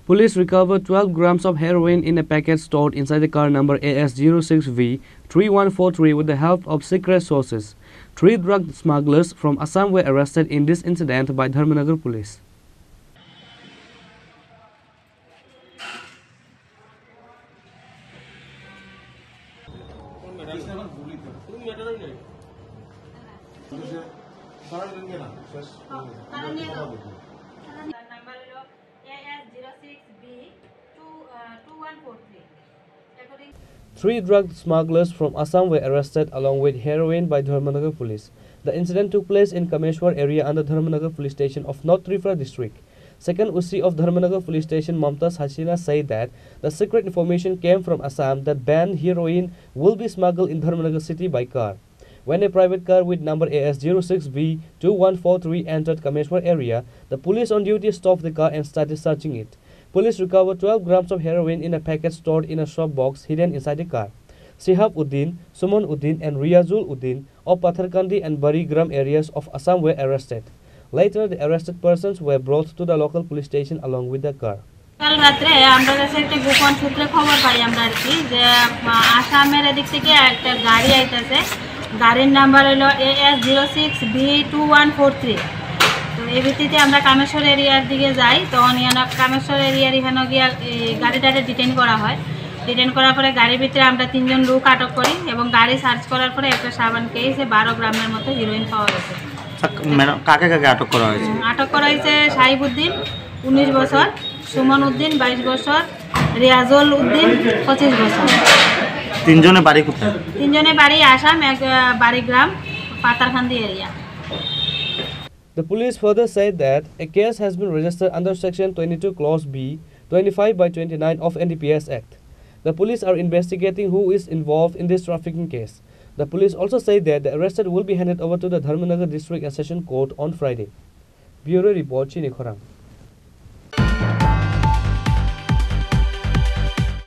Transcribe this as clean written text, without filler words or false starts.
Police recovered 12 grams of heroin in a packet stored inside the car number AS06V3143 with the help of secret sources. 3 drug smugglers from Assam were arrested in this incident by Dharmanagar police. Three drug smugglers from Assam were arrested along with heroin by Dharmanagar police. The incident took place in Kameshwar area under Dharmanagar police station of North Tripura district. Second UC of Dharmanagar police station Mamtas Hasina said that the secret information came from Assam that banned heroin will be smuggled in Dharmanagar city by car. When a private car with number AS06V2143 entered Kameshwar area, the police on duty stopped the car and started searching it. Police recovered 12 grams of heroin in a packet stored in a shop box hidden inside the car. Sihab Uddin, Suman Uddin and Riyazul Uddin of Patharkandi and Barigram areas of Assam were arrested. Later, the arrested persons were brought to the local police station along with the car. কাল রাতে আমরা কাছে একটা গোপন সূত্রে খবর পাই আমরা আর কি যে আসামের এদিক থেকে একটা গাড়ি আইতাছে গাড়ির নাম্বার হলো AS06V2143 তো এই ভিত্তিতে আমরা কামেশ্বর এরিয়ার দিকে যাই তখন কামেশ্বর এরিয়ার এখানে গিয়ে গাড়িটাকে ডিটেইন করা হয় ডিটেইন করার পরে গাড়ির ভিতরে আমরা 3 জন লোক আটক করি এবং গাড়ি সার্চ করার পরে একটা সাবান কেসে 12 গ্রামের মতো হিরোইন পাওয়া গেছে কাকে কাকে আটক করা হয়েছে সাহিব উদ্দিন 19 বছর সুমন উদ্দিন 22 বছর রিয়াজুল উদ্দিন 25 বছর তিনজনের বাড়ি কোথায় তিনজনের বাড়ি আসাম এক Barigram পাতারখান্দি area The police further said that a case has been registered under section 22 clause B 25/29 of NDPS Act. The police are investigating who is involved in this trafficking case. The police also said that the arrested will be handed over to the Dharmanagar District and Session Court on Friday. Bureau Report, Chini, Khorang.